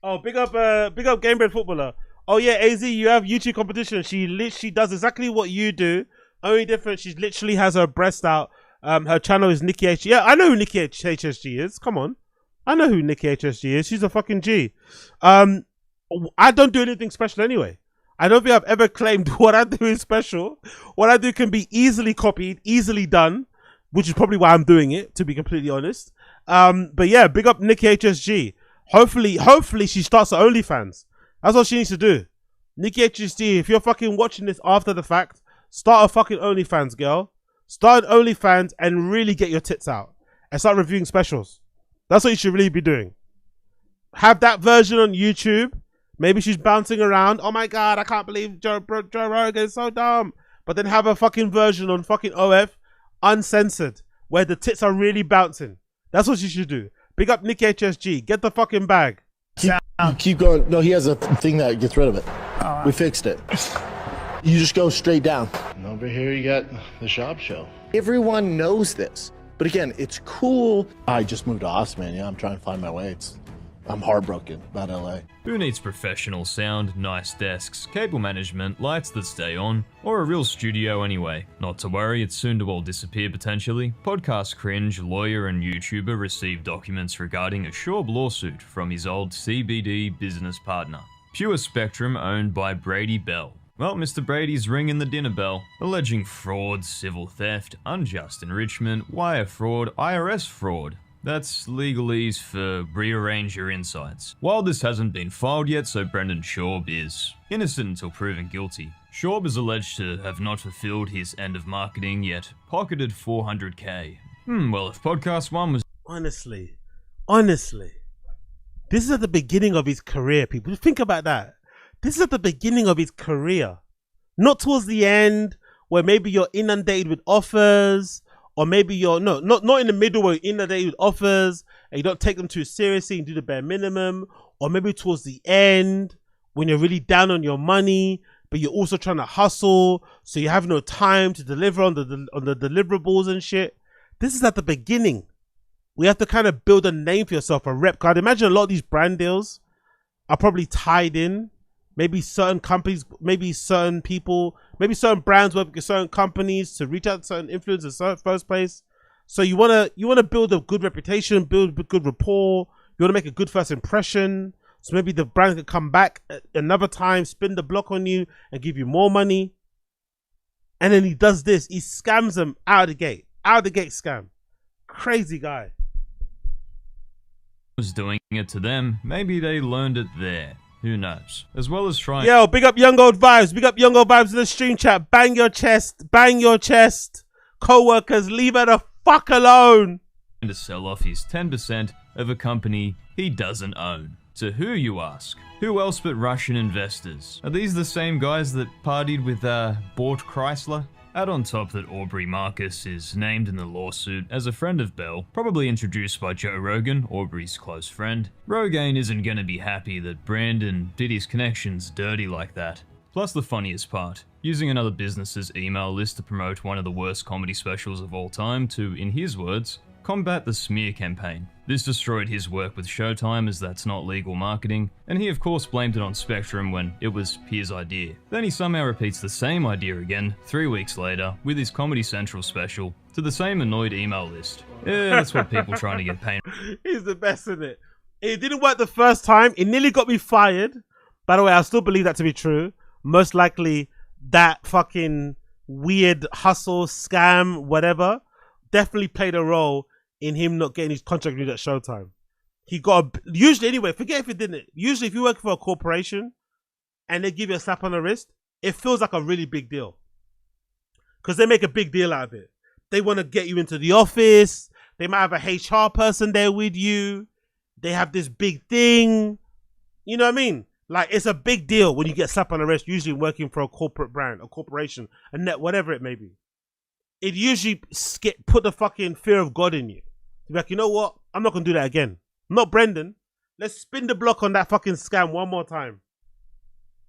Oh, big up Game Bread Footballer. Oh yeah, AZ, you have YouTube competition. She literally does exactly what you do. Only difference, she literally has her breast out. Her channel is Nikki HSG. Yeah, I know who Nikki HSG is. Come on, I know who Nikki HSG is. She's a fucking G. I don't do anything special anyway. I don't think I've ever claimed what I do is special. What I do can be easily copied, easily done, which is probably why I'm doing it, to be completely honest. But yeah, big up Nikki HSG. Hopefully she starts her OnlyFans. That's what she needs to do. Nikki HSG, if you're fucking watching this after the fact, start a fucking OnlyFans, girl. Start an OnlyFans and really get your tits out. And start reviewing specials. That's what you should really be doing. Have that version on YouTube. Maybe she's bouncing around. Oh my God, I can't believe Joe Rogan is so dumb. But then have a fucking version on fucking OF, uncensored, where the tits are really bouncing. That's what you should do. Big up Nick HSG. Get the fucking bag. Keep going. No, he has a thing that gets rid of it. We fixed it. You just go straight down. And over here you got the Schaub show. Everyone knows this. But again, it's cool. I just moved to Austin, man. Yeah, I'm trying to find my way. I'm heartbroken about LA. Who needs professional sound, nice desks, cable management, lights that stay on, or a real studio anyway? Not to worry, it's soon to all disappear potentially. Podcast cringe, lawyer and YouTuber received documents regarding a Schaub lawsuit from his old CBD business partner. Pure Spectrum owned by Brady Bell. Well, Mr. Brady's ringing the dinner bell, alleging fraud, civil theft, unjust enrichment, wire fraud, IRS fraud. That's legalese for rearrange your insights. While this hasn't been filed yet, so Brendan Schaub is innocent until proven guilty. Schaub is alleged to have not fulfilled his end of marketing yet pocketed $400K. Well, if podcast one was honestly, this is at the beginning of his career, people. Think about that. This is at the beginning of his career, not towards the end where maybe you're inundated with offers. Or maybe you're not in the middle where you're inundated with offers and you don't take them too seriously and do the bare minimum. Or maybe towards the end when you're really down on your money, but you're also trying to hustle, so you have no time to deliver on the deliverables and shit. This is at the beginning. We have to kind of build a name for yourself, a rep card. Imagine a lot of these brand deals are probably tied in. Maybe certain companies, maybe certain people, maybe certain brands work with certain companies to reach out to certain influencers in the first place. So you wanna build a good reputation, build a good rapport. You wanna make a good first impression. So maybe the brand can come back another time, spin the block on you, and give you more money. And then he does this. He scams them out of the gate. Out of the gate scam. Crazy guy. Was doing it to them, maybe they learned it there. Who knows? As well as trying. Yo, big up Young Old Vibes. Big up Young Old Vibes in the stream chat. Bang your chest. Bang your chest. Co-workers, leave her the fuck alone. To sell off his 10% of a company he doesn't own. To who, you ask? Who else but Russian investors? Are these the same guys that partied with bought Chrysler? Add on top that Aubrey Marcus is named in the lawsuit as a friend of Bell, probably introduced by Joe Rogan, Aubrey's close friend. Rogan isn't gonna be happy that Brandon did his connections dirty like that. Plus the funniest part, using another business's email list to promote one of the worst comedy specials of all time to, in his words, combat the smear campaign. This destroyed his work with Showtime as that's not legal marketing, and he of course blamed it on Spectrum when it was his idea. Then he somehow repeats the same idea again 3 weeks later with his Comedy Central special to the same annoyed email list. Yeah, that's what people trying to get paid. He's the best in it. It didn't work the first time. It nearly got me fired. By the way, I still believe that to be true. Most likely that fucking weird hustle, scam, whatever, definitely played a role in him not getting his contract renewed at Showtime. He got usually anyway, forget if it didn't. Usually if you work for a corporation and they give you a slap on the wrist, it feels like a really big deal. Because they make a big deal out of it. They want to get you into the office. They might have a HR person there with you. They have this big thing. You know what I mean? Like, it's a big deal when you get slapped on the wrist, usually working for a corporate brand, a corporation, a net, whatever it may be. It usually put the fucking fear of God in you. To be like, you know what? I'm not going to do that again. I'm not Brendan. Let's spin the block on that fucking scam one more time.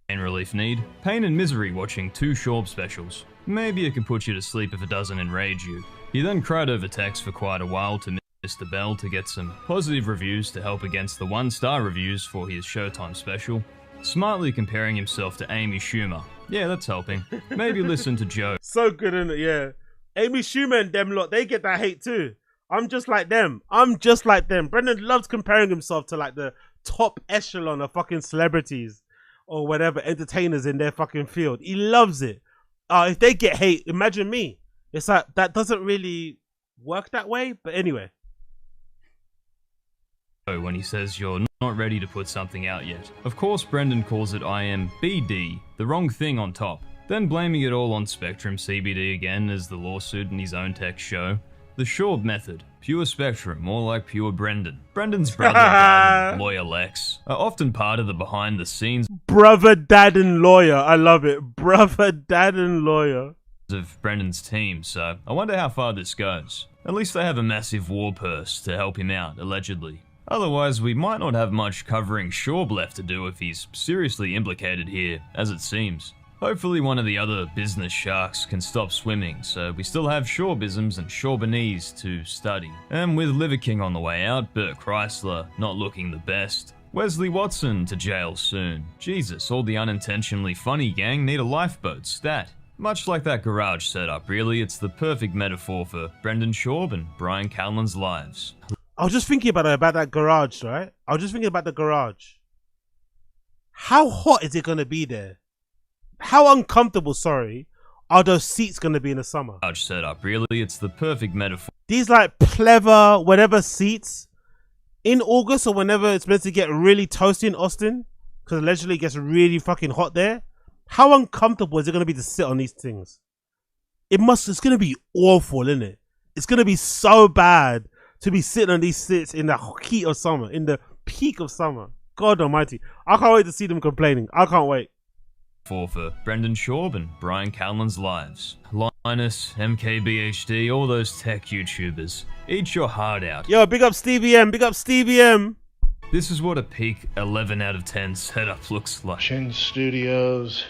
Pain relief need? Pain and misery watching 2 Schaub specials. Maybe it can put you to sleep if it doesn't enrage you. He then cried over text for quite a while to Mr. Bell to get some positive reviews to help against the 1-star reviews for his Showtime special. Smartly comparing himself to Amy Schumer. Yeah, that's helping. Maybe listen to Joe. So good, isn't it? Yeah. Amy Schumer and them lot, they get that hate too. I'm just like them. I'm just like them. Brendan loves comparing himself to like the top echelon of fucking celebrities or whatever, entertainers in their fucking field. He loves it. If they get hate, imagine me. It's like, that doesn't really work that way. But anyway. When he says you're not ready to put something out yet. Of course, Brendan calls it IMBD, the wrong thing on top. Then blaming it all on Spectrum CBD again as the lawsuit in his own tech show. The Schaub method, pure Spectrum, more like pure Brendan. Brendan's brother, dad, and lawyer Lex are often part of the behind the scenes brother, dad, and lawyer. I love it. Brother, dad, and lawyer of Brendan's team, so I wonder how far this goes. At least they have a massive war purse to help him out, allegedly. Otherwise, we might not have much covering Schaub left to do if he's seriously implicated here, as it seems. Hopefully one of the other business sharks can stop swimming, so we still have Schaubisms and Schaubinese to study. And with Liver King on the way out, Bert Chrysler not looking the best, Wesley Watson to jail soon. Jesus, all the unintentionally funny gang need a lifeboat, stat. Much like that garage setup, really, it's the perfect metaphor for Brendan Schaub and Brian Callen's lives. I was just thinking about that garage, right? I was just thinking about the garage. How hot is it going to be there? How uncomfortable, are those seats going to be in the summer? Garage setup, really, it's the perfect metaphor. These like pleather, whatever seats in August or whenever it's meant to get really toasty in Austin, because allegedly it gets really fucking hot there. How uncomfortable is it going to be to sit on these things? It's going to be awful, isn't it? It's going to be so bad to be sitting on these seats in the heat of summer, in the peak of summer. God almighty. I can't wait to see them complaining. I can't wait. For Brendan Schaub and Brian Callen's lives. Linus, MKBHD, all those tech YouTubers. Eat your heart out. Yo, big up Stevie M. Big up Stevie M. This is what a peak 11 out of 10 setup looks like. Chin Studios.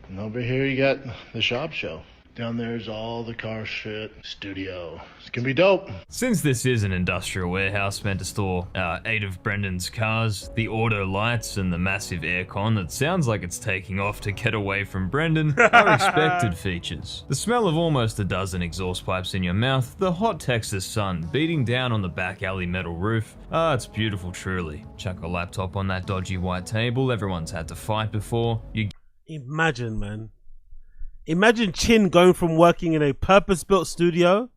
And over here you got the Schaub show. Down there's all the car shit. Studio. It's gonna be dope. Since this is an industrial warehouse meant to store 8 of Brendan's cars, the auto lights and the massive aircon that sounds like it's taking off to get away from Brendan are expected features. The smell of almost a dozen exhaust pipes in your mouth, the hot Texas sun beating down on the back alley metal roof. It's beautiful truly. Chuck a laptop on that dodgy white table everyone's had to fight before. Imagine, man. Imagine Chin going from working in a purpose-built studio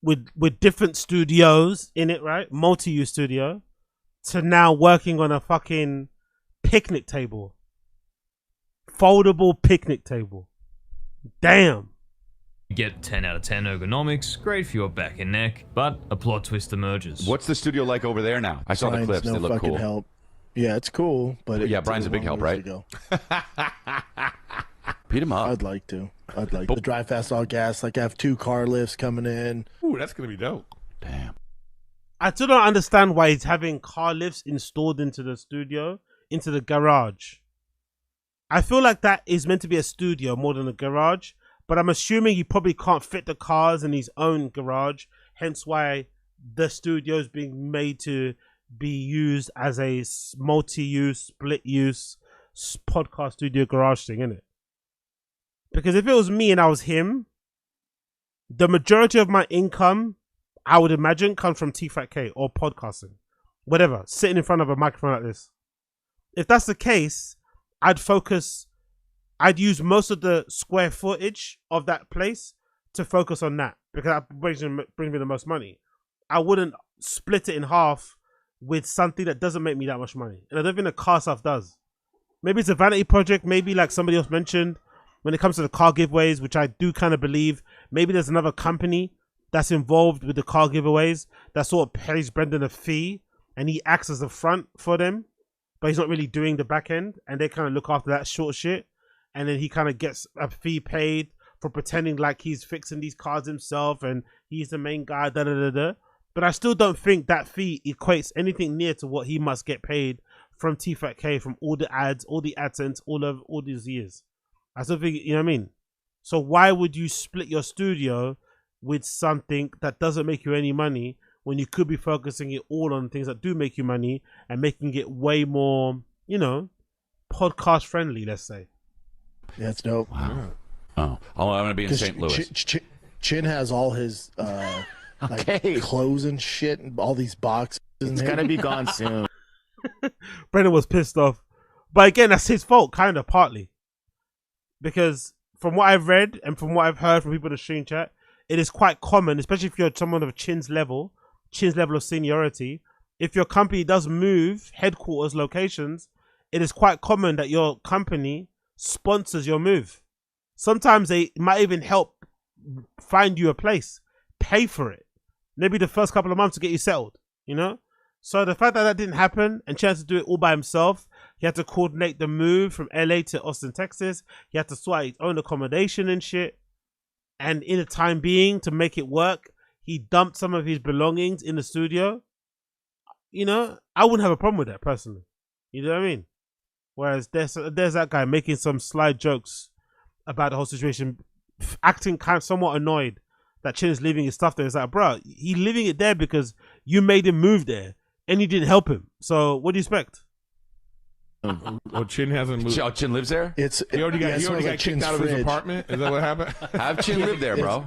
with different studios in it, right? Multi-use studio, to now working on a fucking picnic table. Foldable picnic table. Damn. You get 10 out of 10 ergonomics, great for your back and neck, but a plot twist emerges. What's the studio like over there now? I saw the clips, no they look cool. Help. Yeah, it's cool, but yeah, Brian's a big help, right? Beat him up. I'd like to drive fast all gas. Like I have 2 car lifts coming in. Ooh, that's gonna be dope. Damn. I still don't understand why he's having car lifts installed into the studio, into the garage. I feel like that is meant to be a studio more than a garage, but I'm assuming he probably can't fit the cars in his own garage, hence why the studio is being made to be used as a multi-use, split-use podcast studio garage thing, innit? Because if it was me and I was him, the majority of my income, I would imagine, comes from TFATK or podcasting. Whatever, sitting in front of a microphone like this. If that's the case, I'd use most of the square footage of that place to focus on that, because that brings me the most money. I wouldn't split it in half with something that doesn't make me that much money. And I don't think the car stuff does. Maybe it's a vanity project, maybe like somebody else mentioned, when it comes to the car giveaways, which I do kind of believe, maybe there's another company that's involved with the car giveaways that sort of pays Brendan a fee and he acts as the front for them, but he's not really doing the back end, and they kind of look after that short shit, and then he kind of gets a fee paid for pretending like he's fixing these cars himself and he's the main guy, da da da da. But I still don't think that fee equates anything near to what he must get paid from TFATK, from all the ads, all the AdSense, all these years. I still think, you know what I mean? So why would you split your studio with something that doesn't make you any money when you could be focusing it all on things that do make you money and making it way more, you know, podcast friendly, let's say. Yeah, it's dope. Wow. Oh, I'm gonna be in St. Louis. Chin has all his like clothes and shit, and all these boxes. It's gonna be gone soon. Brendan was pissed off, but again, that's his fault, kind of partly, because from what I've read and from what I've heard from people in the stream chat, it is quite common, especially if you're someone of Chin's level of seniority. If your company does move headquarters locations, it is quite common that your company sponsors your move. Sometimes they might even help find you a place, pay for it, maybe the first couple of months to get you settled, you know? So the fact that that didn't happen and Chen had to do it all by himself, he had to coordinate the move from LA to Austin, Texas. He had to sort out his own accommodation and shit. And in the time being, to make it work, he dumped some of his belongings in the studio. You know, I wouldn't have a problem with that personally. You know what I mean? Whereas there's that guy making some sly jokes about the whole situation, acting kind of somewhat annoyed that Chin is leaving his stuff there. It's like, bro, he's leaving it there because you made him move there and you didn't help him. So what do you expect? Oh, Chin hasn't moved. Oh, Chin lives there? He already got kicked out of his apartment? Is that what happened? Have Chin live there, bro.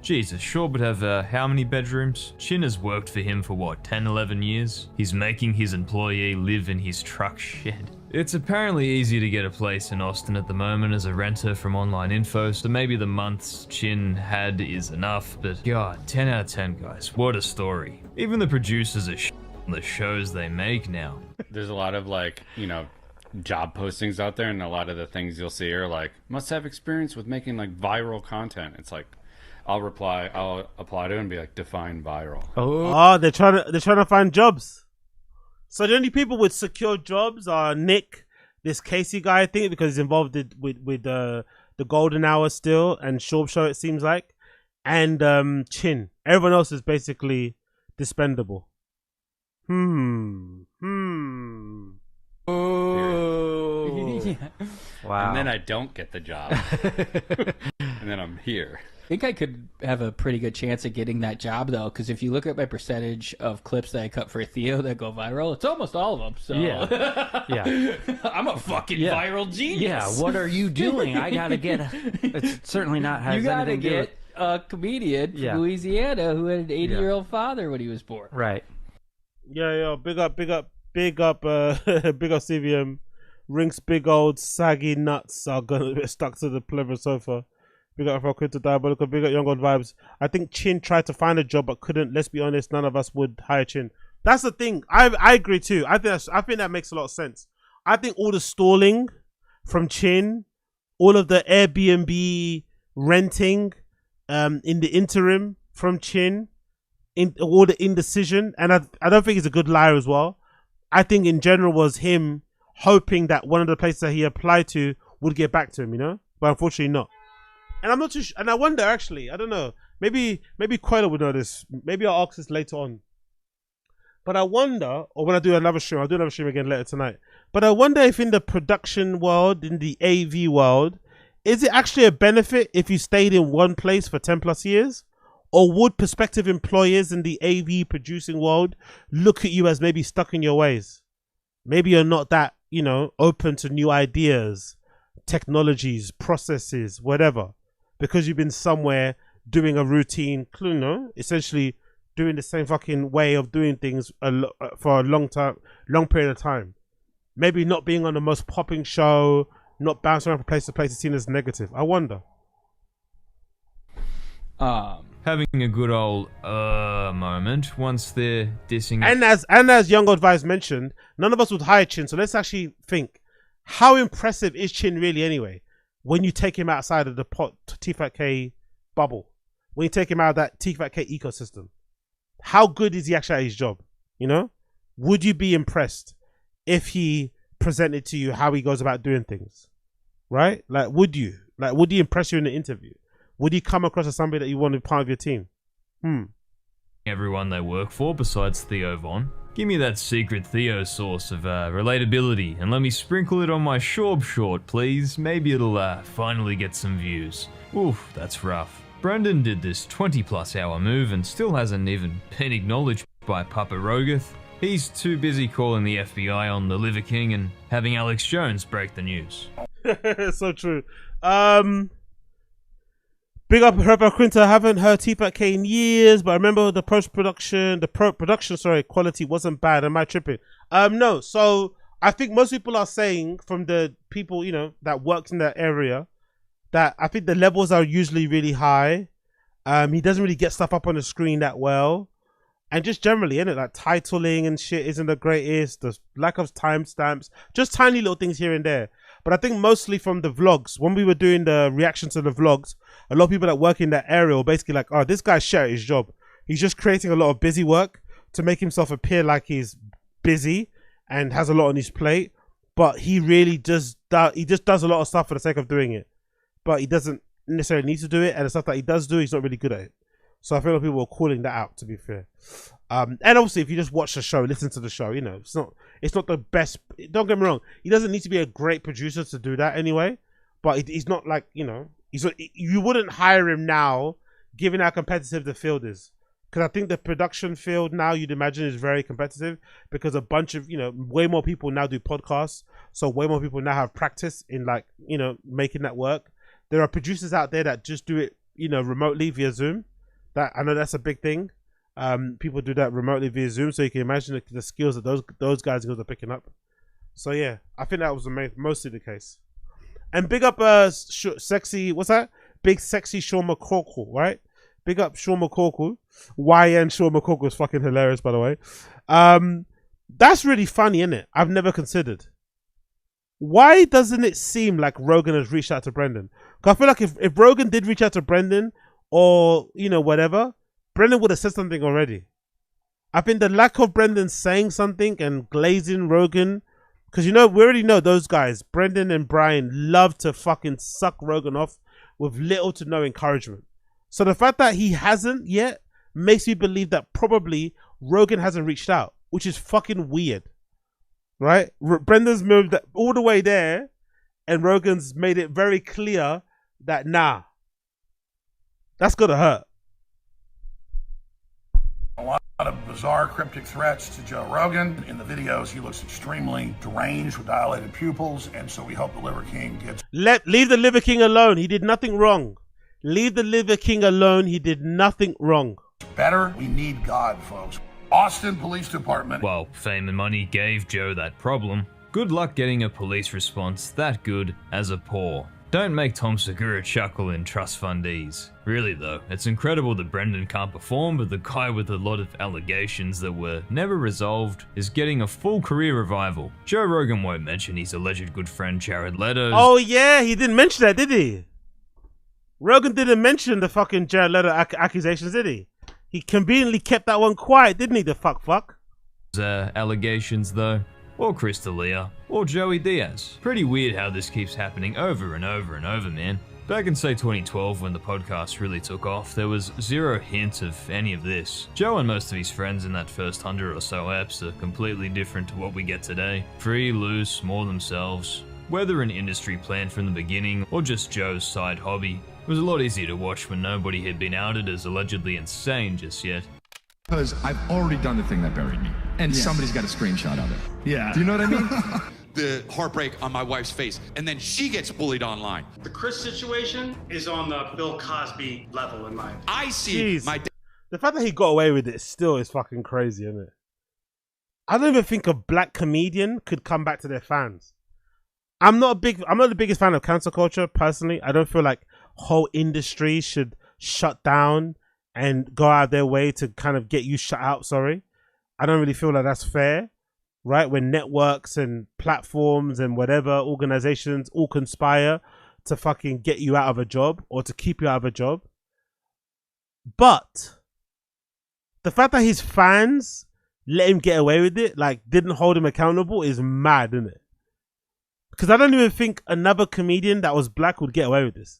Jesus, Schaub would have how many bedrooms? Chin has worked for him for what, 10, 11 years? He's making his employee live in his truck shed. It's apparently easy to get a place in Austin at the moment as a renter from online info, so maybe the months Chin had is enough, but God, 10 out of 10 guys, what a story. Even the producers are on the shows they make now. There's a lot of like, you know, job postings out there, and a lot of the things you'll see are like, must have experience with making like viral content. It's like, I'll apply to it and be like, define viral. Oh, they're trying to find jobs. So the only people with secure jobs are Nick, this Casey guy, I think, because he's involved with the Golden Hour still, and Schaub show, it seems like, and Chin. Everyone else is basically dispendable. Oh. Wow. And then I don't get the job. And then I'm here. I think I could have a pretty good chance of getting that job, though, because if you look at my percentage of clips that I cut for Theo that go viral, it's almost all of them. So Yeah. I'm a fucking viral genius. Yeah, what are you doing? I gotta get. It's certainly not has You gotta anything to do with. get a comedian from Louisiana who had an 80-year-old father when he was born. Right. Yeah, big up CVM. Rink's big old saggy nuts are gonna be stuck to the pleather sofa. Big up for Crypto Diabolical, big up Young God Vibes. I think Chin tried to find a job but couldn't. Let's be honest, none of us would hire Chin. That's the thing. I agree too. I think that makes a lot of sense. I think all the stalling from Chin, all of the Airbnb renting in the interim from Chin, in all the indecision, and I don't think he's a good liar as well. I think in general was him hoping that one of the places that he applied to would get back to him, you know, but unfortunately not. And I'm not too and I wonder, actually, I don't know, maybe Quayla would know this, maybe I'll ask this later on, but I wonder, or when I do another stream, I'll do another stream again later tonight, but I wonder if in the production world, in the AV world, is it actually a benefit if you stayed in one place for 10 plus years? Or would prospective employers in the AV producing world look at you as maybe stuck in your ways? Maybe you're not that, you know, open to new ideas, technologies, processes, whatever, because you've been somewhere doing a routine, you know, essentially doing the same fucking way of doing things for a long period of time. Maybe not being on the most popping show, not bouncing around from place to place is seen as negative. I wonder. Having a good old moment once they're dissing. And as Young Advice mentioned, none of us would hire Chin. So let's actually think, how impressive is Chin really anyway? When you take him outside of the TFATK bubble, when you take him out of that TFATK ecosystem, how good is he actually at his job? You know, would you be impressed if he presented to you how he goes about doing things? Right? Like, would he impress you in the interview? Would he come across as somebody that you want to be part of your team? Everyone they work for besides Theo Von. Give me that secret Theo sauce of relatability and let me sprinkle it on my Schaub short, please. Maybe it'll finally get some views. Oof, that's rough. Brendan did this 20+ hour move and still hasn't even been acknowledged by Papa Rogath. He's too busy calling the FBI on the Liver King and having Alex Jones break the news. So true. Big up Herbert Quinter. Haven't heard TFATK in years, but I remember the production quality wasn't bad. Am I tripping? No. So I think most people are saying, from the people, you know, that worked in that area, that I think the levels are usually really high. He doesn't really get stuff up on the screen that well. And just generally, innit, like titling and shit isn't the greatest. The lack of timestamps, just tiny little things here and there. But I think mostly from the vlogs, when we were doing the reactions to the vlogs, a lot of people that work in that area were basically like, oh, this guy's shit at his job. He's just creating a lot of busy work to make himself appear like he's busy and has a lot on his plate. But he really just does a lot of stuff for the sake of doing it. But he doesn't necessarily need to do it. And the stuff that he does do, he's not really good at it. So I feel like people are calling that out, to be fair. And obviously, if you just watch the show, listen to the show, you know, it's not the best. Don't get me wrong. He doesn't need to be a great producer to do that anyway. But he's not like, you know, you wouldn't hire him now, given how competitive the field is. Because I think the production field now, you'd imagine, is very competitive because a bunch of, you know, way more people now do podcasts. So way more people now have practice in, like, you know, making that work. There are producers out there that just do it, you know, remotely via Zoom. That I know that's a big thing. People do that remotely via Zoom, so you can imagine the skills that those guys are picking up. So yeah, I think that was mostly the case. And big up sexy, what's that? Big sexy Sean McCorkle, right? Big up Sean McCorkle. YN Sean McCorkle is fucking hilarious, by the way. That's really funny, isn't it? I've never considered. Why doesn't it seem like Rogan has reached out to Brendan? Because I feel like if Rogan did reach out to Brendan, or, you know, whatever, Brendan would have said something already. I think the lack of Brendan saying something and glazing Rogan, because, you know, we already know those guys, Brendan and Brian, love to fucking suck Rogan off with little to no encouragement. So the fact that he hasn't yet makes me believe that probably Rogan hasn't reached out, which is fucking weird, right? Brendan's moved all the way there, and Rogan's made it very clear that, nah, that's gonna hurt. A lot of bizarre cryptic threats to Joe Rogan. In the videos, he looks extremely deranged with dilated pupils, and so we hope the Liver King gets... Leave the Liver King alone. He did nothing wrong. Leave the Liver King alone. He did nothing wrong. Better. We need God, folks. Austin Police Department. Well, fame and money gave Joe that problem. Good luck getting a police response that good as a poor. Don't make Tom Segura chuckle in trust fundees. Really though, it's incredible that Brendan can't perform, but the guy with a lot of allegations that were never resolved is getting a full career revival. Joe Rogan won't mention his alleged good friend Jared Leto's... Oh yeah, he didn't mention that, did he? Rogan didn't mention the fucking Jared Leto accusations, did he? He conveniently kept that one quiet, didn't he, the fuck? Allegations though. Or Chris D'Elia, or Joey Diaz. Pretty weird how this keeps happening over and over and over, man. Back in say 2012 when the podcast really took off, there was zero hint of any of this. Joe and most of his friends in that first 100 or so eps are completely different to what we get today. Free, loose, more themselves. Whether an industry plan from the beginning or just Joe's side hobby, it was a lot easier to watch when nobody had been outed as allegedly insane just yet. Because I've already done the thing that buried me. And somebody's got a screenshot of it. Yeah. Do you know what I mean? The heartbreak on my wife's face, and then she gets bullied online. The Chris situation is on the Bill Cosby level in my opinion. I see my... The fact that he got away with it still is fucking crazy, isn't it? I don't even think a black comedian could come back to their fans. I'm not the biggest fan of cancel culture, personally. I don't feel like whole industries should shut down and go out of their way to kind of get you shut out, sorry. I don't really feel like that's fair, right? When networks and platforms and whatever organizations all conspire to fucking get you out of a job or to keep you out of a job. But the fact that his fans let him get away with it, like didn't hold him accountable, is mad, isn't it? Because I don't even think another comedian that was black would get away with this.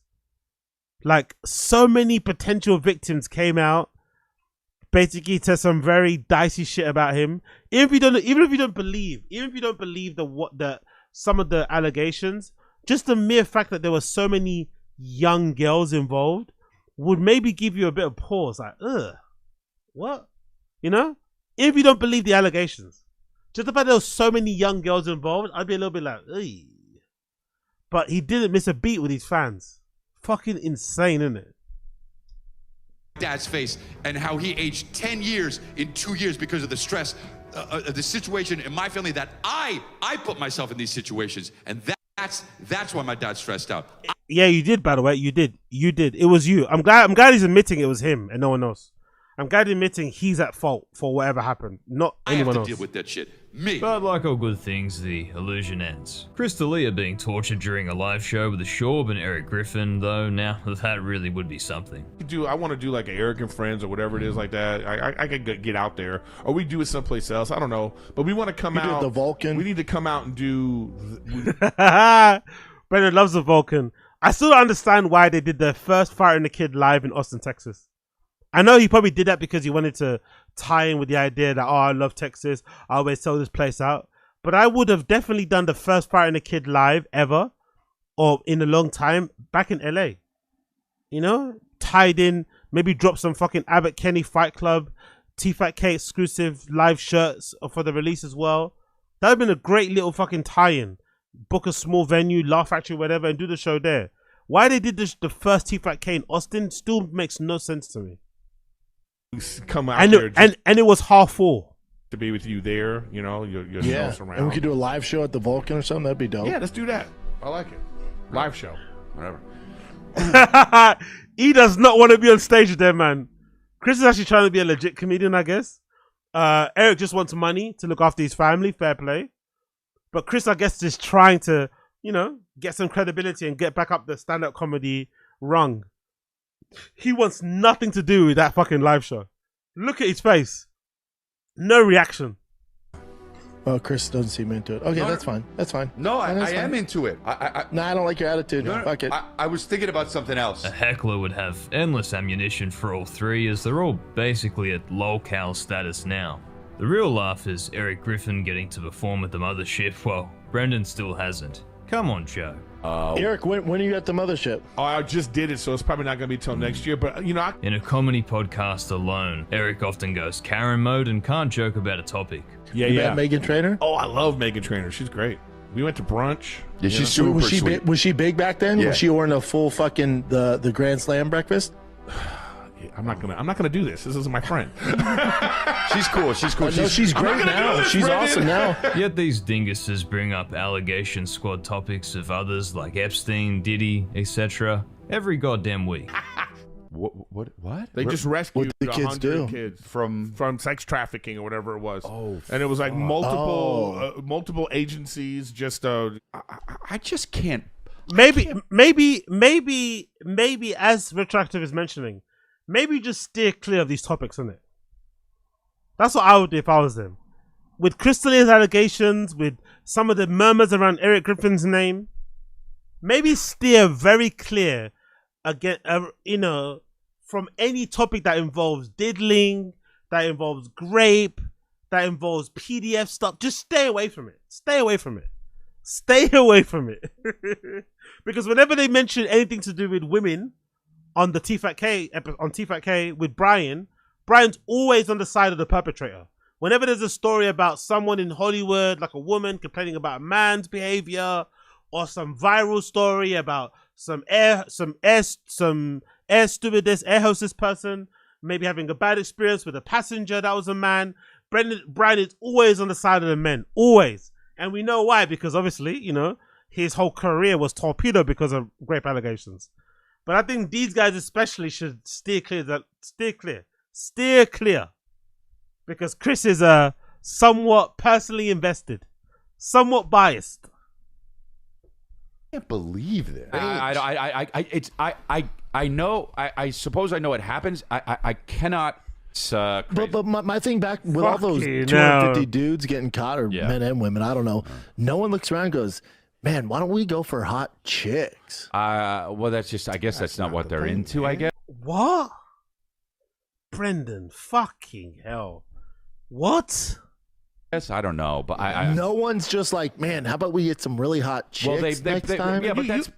Like, so many potential victims came out, basically to some very dicey shit about him. Even if you don't believe some of the allegations, just the mere fact that there were so many young girls involved would maybe give you a bit of pause, like, ugh, what? You know? If you don't believe the allegations. Just the fact there was so many young girls involved, I'd be a little bit like, ugh. But he didn't miss a beat with his fans. Fucking insane, isn't it? Dad's face and how he aged 10 years in 2 years because of the stress, the situation in my family that I put myself in these situations, and that's why my dad's stressed out. Yeah, you did. By the way, you did. It was you. I'm glad he's admitting it was him and no one else. I'm glad he's admitting he's at fault for whatever happened, not anyone else. I have to deal with that shit. Me. But like all good things, the illusion ends. Chris D'Elia being tortured during a live show with the Schaub and Eric Griffin, though, now that really would be something. I want to do like an Eric and Friends or whatever it is like that. I could get out there, or we do it someplace else. I don't know, but we want to come out. The Vulcan. We need to come out and do. Brendan loves the Vulcan. I still don't understand why they did their first Fighter and the Kid live in Austin, Texas. I know he probably did that because he wanted to tie in with the idea that, oh, I love Texas, I always sell this place out. But I would have definitely done the first Fighter and the Kid live ever, or in a long time, back in LA. You know? Tied in, maybe drop some fucking Abbott Kenny Fight Club, TFATK exclusive live shirts for the release as well. That would have been a great little fucking tie-in. Book a small venue, Laugh Factory, whatever, and do the show there. Why they did the first TFATK in Austin still makes no sense to me. Come out and there and it was half full to be with you there, you know, your yeah. around. And we could do a live show at the Vulcan or something. That'd be dope. Yeah, let's do that. I like it. Live show, whatever. He does not want to be on stage there, man. Chris is actually trying to be a legit comedian, I guess. Eric just wants money to look after his family, fair play. But Chris, I guess, is trying to, you know, get some credibility and get back up the stand-up comedy rung. He wants nothing to do with that fucking live show. Look at his face. No reaction. Oh, Chris doesn't seem into it. Okay, No, that's fine. That's fine. No, I That's am fine. into it. No, I don't like your attitude. No, Fuck it. I was thinking about something else. A heckler would have endless ammunition for all three, as they're all basically at lolcow status now. The real laugh is Eric Griffin getting to perform at the mothership, while Brendan still hasn't. Come on, Joe. Eric, when are you at the mothership? Oh, I just did it, so it's probably not going to be till next year. But, you know, In a comedy podcast alone, Eric often goes Karen mode and can't joke about a topic. Yeah, You met Megan Trainor? Oh, I love Megan Trainor. She's great. We went to brunch. Yeah, she's You know? super Was she sweet. was she big back then? Yeah. Was she ordering a full fucking the Grand Slam breakfast? I'm not gonna do this. This is my friend. She's cool. She's cool. No, she's great now. She's awesome now. Yet these dinguses bring up allegation squad topics of others like Epstein, Diddy, etc. every goddamn week. What? They just rescued What the kids 100 do? kids From sex trafficking or whatever it was. Oh, and it was like multiple agencies. Just I just can't. Maybe, as Retroactive is mentioning, maybe just steer clear of these topics, innit? That's what I would do if I was them. With Chris D'Elia's allegations, with some of the murmurs around Eric Griffin's name, maybe steer very clear again, you know, from any topic that involves diddling, that involves grape, that involves PDF stuff. Just stay away from it. Stay away from it. Stay away from it. Because whenever they mention anything to do with women on the TFATK with Brian's always on the side of the perpetrator. Whenever there's a story about someone in Hollywood, like a woman complaining about a man's behavior, or some viral story about some air stewardess, air hostess person maybe having a bad experience with a passenger that was a man, Brian is always on the side of the men. Always. And we know why, because obviously, you know, his whole career was torpedoed because of rape allegations. But I think these guys especially should steer clear. Because Chris is somewhat personally invested, somewhat biased. I can't believe this. I know. I suppose I know what happens. I cannot. But my thing back with all those Fucking 250 dudes getting caught, or men and women, I don't know. No one looks around and goes, man, why don't we go for hot chicks? Well, that's just. I guess that's not what they're into. I guess. What? Brendan, fucking hell. What? Yes, I don't know, but I No one's just like, man, how about we get some really hot chicks next time? Yeah,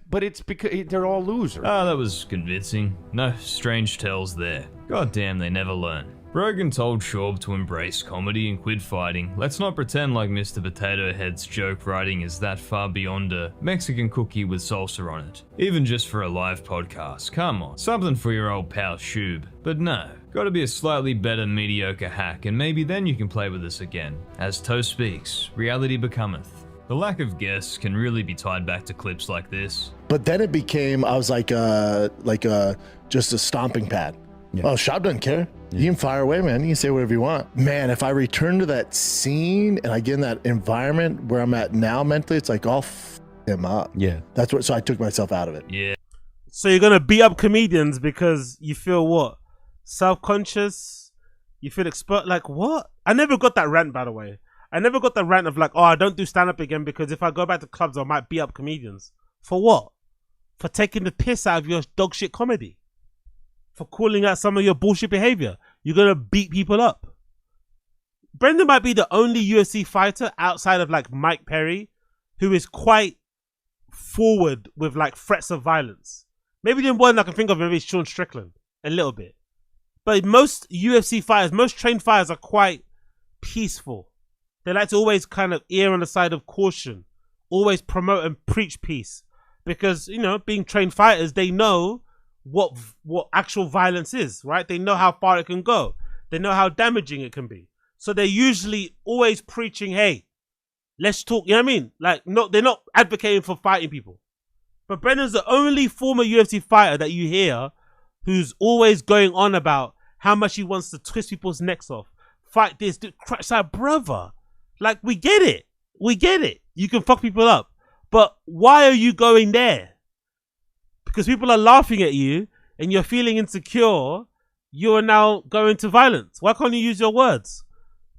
but it's because they're all losers. Oh, that was convincing. No strange tells there. God damn, they never learn. Rogan told Schaub to embrace comedy and quit fighting. Let's not pretend like Mr. Potato Head's joke writing is that far beyond a Mexican cookie with salsa on it. Even just for a live podcast, come on. Something for your old pal Schaub. But no, gotta be a slightly better mediocre hack, and maybe then you can play with us again. As Toe speaks, reality becometh. The lack of guests can really be tied back to clips like this. But then it became, I was like just a stomping pad. Yeah. Oh, Schaub doesn't care. Yeah. You can fire away, man. You can say whatever you want. Man, if I return to that scene and I get in that environment where I'm at now mentally, it's like, I'll f him up. Yeah. That's what, so I took myself out of it. Yeah. So you're going to beat up comedians because you feel what? Self-conscious? You feel expert? Like, what? I never got that rant, by the way. I never got the rant of like, oh, I don't do stand-up again because if I go back to clubs, I might beat up comedians. For what? For taking the piss out of your dog shit comedy. For calling out some of your bullshit behavior. You're going to beat people up. Brendan might be the only UFC fighter outside of like Mike Perry who is quite forward with like threats of violence. Maybe the one I can think of maybe is Sean Strickland. A little bit. But most UFC fighters, most trained fighters are quite peaceful. They like to always kind of err on the side of caution. Always promote and preach peace. Because, you know, being trained fighters, they know what actual violence is, right? They know how far it can go. They know how damaging it can be. So they're usually always preaching, hey, let's talk, you know what I mean? Like, no, they're not advocating for fighting people. But Brendan's the only former UFC fighter that you hear who's always going on about how much he wants to twist people's necks off. Fight this, do crash that, brother. Like, we get it. We get it. You can fuck people up. But why are you going there? Because people are laughing at you and you're feeling insecure, you are now going to violence. Why can't you use your words?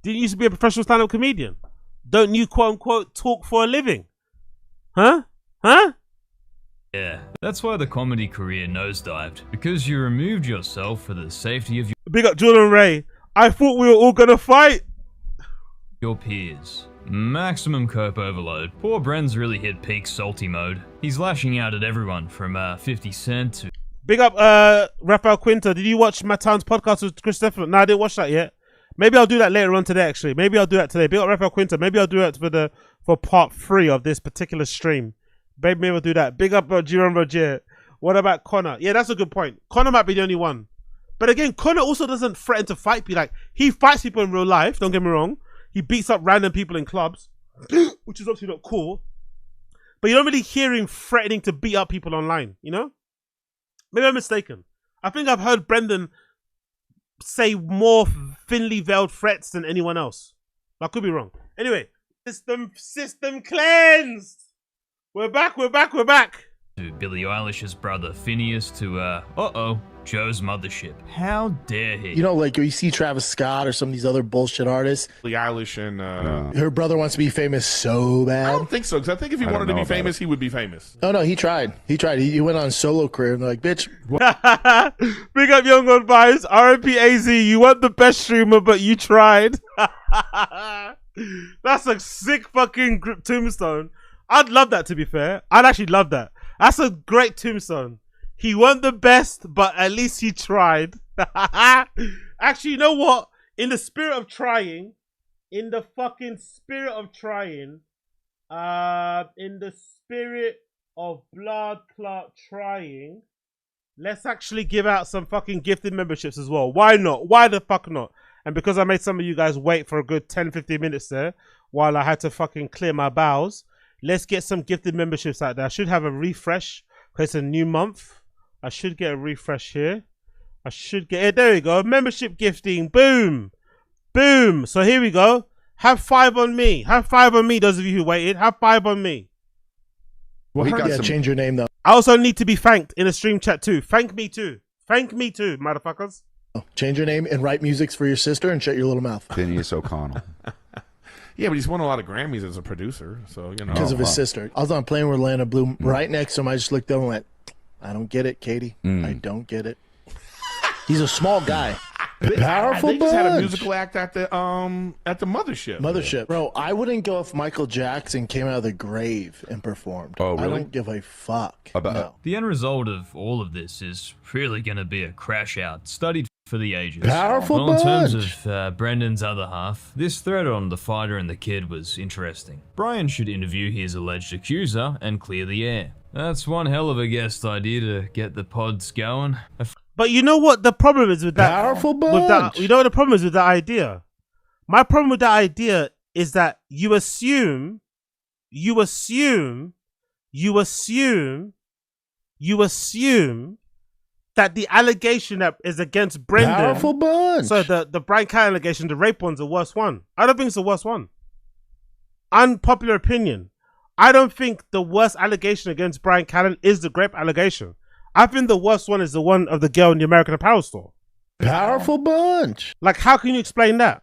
Didn't you used to be a professional stand-up comedian? Don't you quote-unquote talk for a living? Huh? Huh? Yeah, that's why the comedy career nosedived. Because you removed yourself for the safety of Big up Jordan Ray. I thought we were all gonna fight. Your peers. Maximum cope overload. Poor Bren's really hit peak salty mode. He's lashing out at everyone from 50 Cent to... Big up Rafael Quinta. Did you watch Matan's podcast with Chris Stefan? No, I didn't watch that yet. Maybe I'll do that later on today, actually. Maybe I'll do that today. Big up Rafael Quinta. Maybe I'll do that for part 3 of this particular stream. Maybe we'll do that. Big up Jerome Roger. What about Connor? Yeah, that's a good point. Connor might be the only one. But again, Connor also doesn't threaten to fight people. Like, he fights people in real life, don't get me wrong. He beats up random people in clubs, which is obviously not cool. But you don't really hear him threatening to beat up people online, you know? Maybe I'm mistaken. I think I've heard Brendan say more thinly veiled threats than anyone else. I could be wrong. Anyway, system cleansed. We're back. To Billie Eilish's brother Finneas to, Joe's mothership. How dare he? You know, like you see Travis Scott or some of these other bullshit artists. Billie Eilish and her brother wants to be famous so bad. I don't think so, because I think if he wanted to be famous, he would be famous. No, he tried. He went on a solo career, and they're like, bitch. Big up Young God Vibes. RIP AZ, you weren't the best streamer, but you tried. That's a sick fucking tombstone. I'd love that, to be fair. I'd actually love that. That's a great tombstone. He wasn't the best, but at least he tried. Actually, you know what? In the spirit of trying, in the spirit of blood clot trying, let's actually give out some fucking gifted memberships as well. Why not? Why the fuck not? And because I made some of you guys wait for a good 10-15 minutes there while I had to fucking clear my bowels, let's get some gifted memberships out there. I should have a refresh because it's a new month. I should get a refresh here. I should get it. There we go. Membership gifting. Boom. Boom. So here we go. Have 5 on me. Have 5 on me, those of you who waited. Have 5 on me. Well, change your name, though. I also need to be thanked in a stream chat, too. Thank me, too. Thank me, too, motherfuckers. Change your name and write musics for your sister and shut your little mouth. Finneas O'Connell. Yeah, but he's won a lot of Grammys as a producer, so, you know. Because of his sister. I was on a plane with Orlando Bloom right next to him. I just looked up and went, I don't get it, Katie. I don't get it. He's a small guy. Powerful They just had a bunch. musical act at the mothership. Mothership. Bro, I wouldn't go if Michael Jackson came out of the grave and performed. Oh, I really? don't give a fuck. About The end result of all of this is really going to be a crash out studied for the ages. Powerful Well, in terms bunch. of Brendan's other half, this thread on the fighter and the kid was interesting. Brian should interview his alleged accuser and clear the air. That's one hell of a guest idea to get the pods going. But you know what the problem is with that? Powerful With that, bunch. you know what the problem is with that idea? My problem with that idea is that you assume that the allegation that is against Brendan, Powerful bunch. so the Brian Callen allegation, the rape one's the worst one. I don't think it's the worst one. Unpopular opinion. I don't think the worst allegation against Brian Callen is the rape allegation. I think the worst one is the one of the girl in the American Apparel store. Powerful bunch. Like, how can you explain that?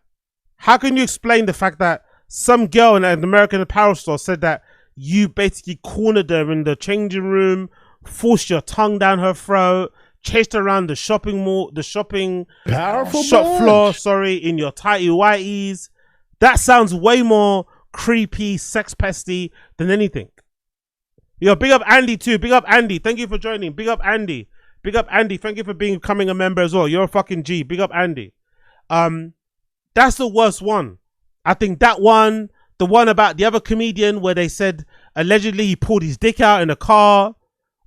How can you explain the fact that some girl in an American Apparel store said that you basically cornered her in the changing room, forced your tongue down her throat, chased her around the shopping mall, the shopping Powerful shop bunch. floor, sorry, in your tighty whities? That sounds way more creepy, sex pesty than anything. Yo, big up Andy too. Big up Andy. Thank you for joining. Big up Andy. Big up Andy. Thank you for becoming a member as well. You're a fucking G. Big up Andy. That's the worst one. I think that one, the one about the other comedian where they said allegedly he pulled his dick out in a car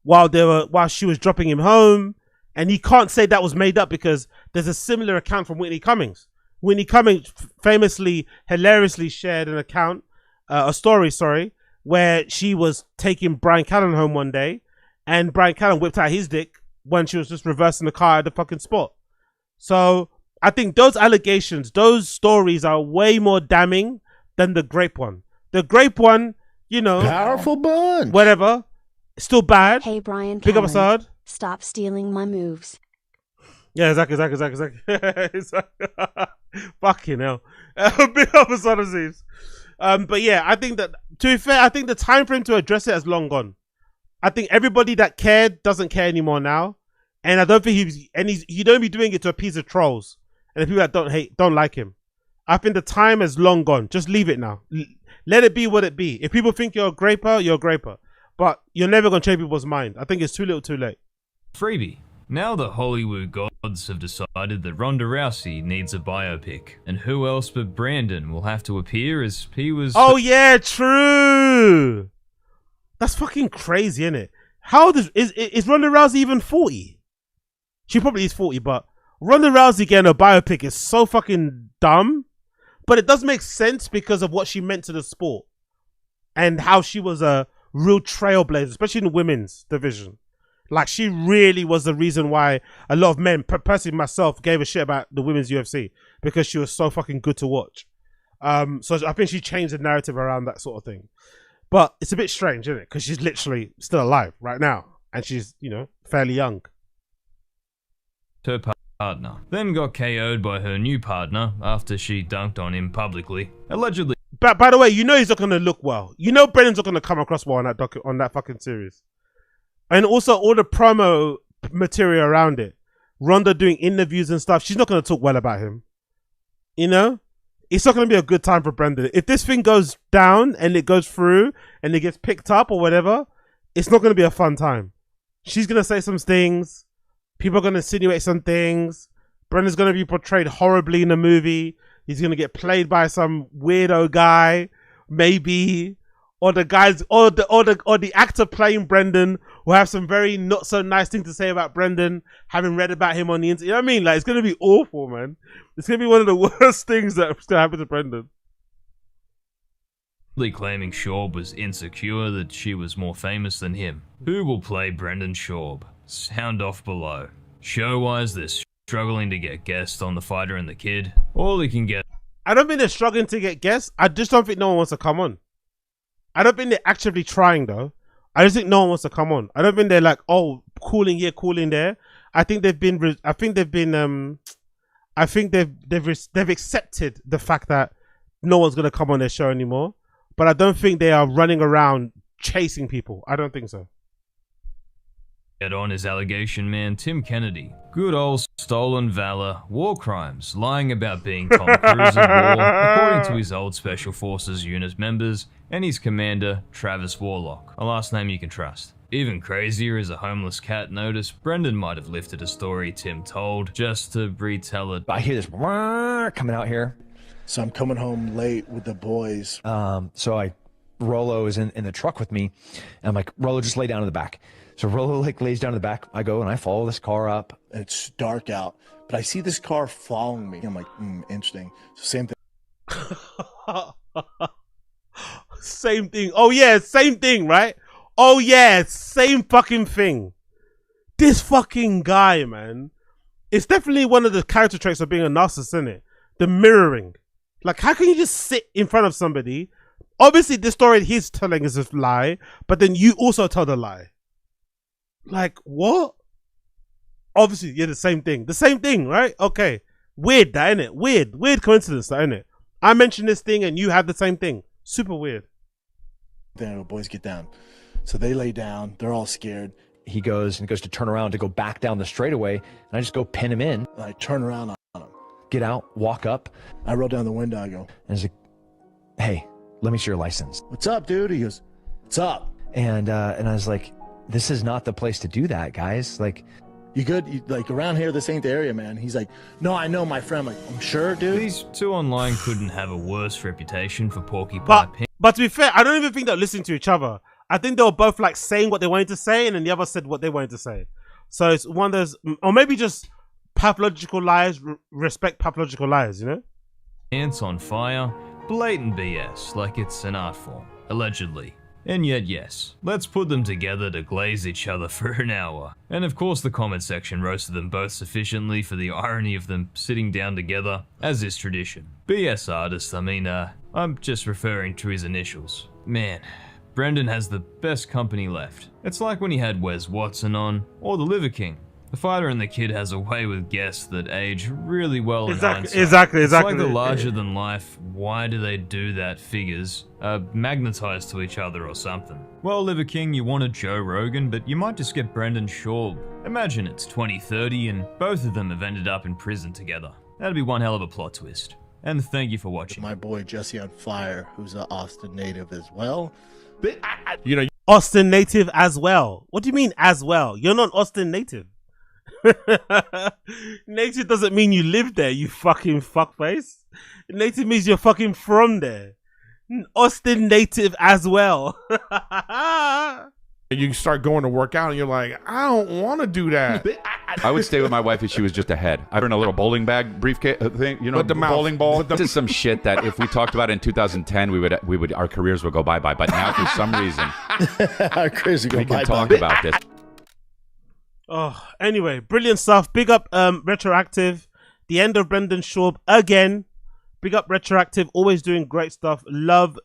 while she was dropping him home, and he can't say that was made up because there's a similar account from Whitney Cummings. Whitney Cummings famously, hilariously shared a story, where she was taking Brian Callen home one day, and Brian Callen whipped out his dick when she was just reversing the car at the fucking spot. So I think those allegations, those stories are way more damning than the grape one. The grape one, you know, Powerful bunch. whatever, still bad. Hey, Brian Big up Callen, Assad. stop stealing my moves. Yeah, exactly. Fucking hell. Big up Assad Aziz. But yeah, I think that, to be fair, I think the time for him to address it has long gone. I think everybody that cared doesn't care anymore now, and I don't think he don't be doing it to appease the trolls and the people that don't like him. I think the time has long gone. Just leave it now. Let it be what it be. If people think you're a graper, you're a graper, but you're never gonna change people's mind. I think it's too little, too late. Freebie. Now the Hollywood gods have decided that Ronda Rousey needs a biopic, and who else but Brandon will have to appear as he was... Oh yeah, true. That's fucking crazy, isn't it? How old is Ronda Rousey even 40? She probably is 40, but Ronda Rousey getting a biopic is so fucking dumb. But it does make sense because of what she meant to the sport and how she was a real trailblazer, especially in the women's division. Like, she really was the reason why a lot of men, personally myself, gave a shit about the women's UFC because she was so fucking good to watch. So I think she changed the narrative around that sort of thing. But it's a bit strange, isn't it? Because she's literally still alive right now. And she's, you know, fairly young. her partner, then got KO'd by her new partner after she dunked on him publicly, allegedly. But by the way, you know he's not going to look well. You know Brendan's not going to come across well on that fucking series. And also all the promo material around it. Ronda doing interviews and stuff. She's not going to talk well about him. You know? It's not going to be a good time for Brendan. If this thing goes down and it goes through and it gets picked up or whatever, it's not going to be a fun time. She's going to say some things. People are going to insinuate some things. Brendan's going to be portrayed horribly in the movie. He's going to get played by some weirdo guy, maybe. Or the guys, or the actor playing Brendan will have some very not so nice thing to say about Brendan, having read about him on the internet. You know what I mean? Like, it's going to be awful, man. It's going to be one of the worst things that's going to happen to Brendan. Claiming Schaub was insecure that she was more famous than him. Who will play Brendan Schaub? Sound off below. Show-wise, they're struggling to get guests on The Fighter and the Kid. All they can get... I don't think they're struggling to get guests. I just don't think no one wants to come on. I don't think they're actively trying though. I just think no one wants to come on. I don't think they're like, oh, calling here, calling there. I think they've accepted the fact that no one's gonna come on their show anymore. But I don't think they are running around chasing people. I don't think so. Get on his allegation man Tim Kennedy. Good old stolen valor, war crimes, lying about being Tom Cruise of war, according to his old Special Forces unit members and his commander, Travis Warlock, a last name you can trust. Even crazier is a homeless cat notice Brendan might have lifted a story Tim told just to retell it. I hear this coming out here. So I'm coming home late with the boys. Rolo is in the truck with me, and I'm like, Rolo, just lay down in the back. So Rolo like lays down in the back. I go and I follow this car up. It's dark out, but I see this car following me. I'm like, interesting. So same thing. Same thing. Oh yeah, same thing, right? Oh yeah, same fucking thing. This fucking guy, man. It's definitely one of the character traits of being a narcissist, isn't it? The mirroring. Like, how can you just sit in front of somebody? Obviously, the story he's telling is a lie, but then you also tell the lie. Like, what? Obviously, yeah, the same thing. The same thing, right? Okay. Weird, that, innit? Weird coincidence, that, innit? I mentioned this thing and you have the same thing. Super weird. Then the boys get down. So they lay down. They're all scared. He goes to turn around to go back down the straightaway, and I just go pin him in. And I turn around on him. Get out, walk up. I roll down the window. I go, and he's like, hey, let me see your license. What's up, dude? He goes, what's up? And I was like, this is not the place to do that, guys. Like, you good? Like, around here, this ain't the area, man. He's like, no, I know, my friend. I'm like, I'm sure, dude. These two online couldn't have a worse reputation for porcupine. But to be fair, I don't even think they're listening to each other. I think they were both like saying what they wanted to say, and then the other said what they wanted to say. So it's one of those, or maybe just pathological liars, respect pathological liars, you know? Ants on fire, blatant BS, like it's an art form, allegedly. And yet, yes, let's put them together to glaze each other for an hour. And of course the comment section roasted them both sufficiently for the irony of them sitting down together, as is tradition. BS artist, I'm just referring to his initials. Man, Brendan has the best company left. It's like when he had Wes Watson on, or the Liver King. The fighter and the kid has a way with guests that age really well in hindsight. Exactly. It's like the larger than life, why do they do that figures are magnetized to each other or something. Well, Liver King, you wanted Joe Rogan, but you might just get Brendan Schaub. Imagine it's 2030 and both of them have ended up in prison together. That'd be one hell of a plot twist. And thank you for watching. My boy Jesse on Fire, who's an Austin native as well. But Austin native as well. What do you mean as well? You're not Austin native. Native doesn't mean you live there, you fucking fuckface. Native means you're fucking from there. Austin native as well. You start going to work out and you're like, I don't want to do that. I would stay with my wife if she was just ahead. I bring a little bowling bag briefcase thing, you know, With the mouth. bowling ball. With the- This is some shit that if we talked about it in 2010, we would our careers would go bye-bye. But now for some reason, our careers would go we can bye-bye. talk about this. Oh, anyway, brilliant stuff. Big up Retroactive. The end of Brendan Schaub again. Big up Retroactive. Always doing great stuff. Love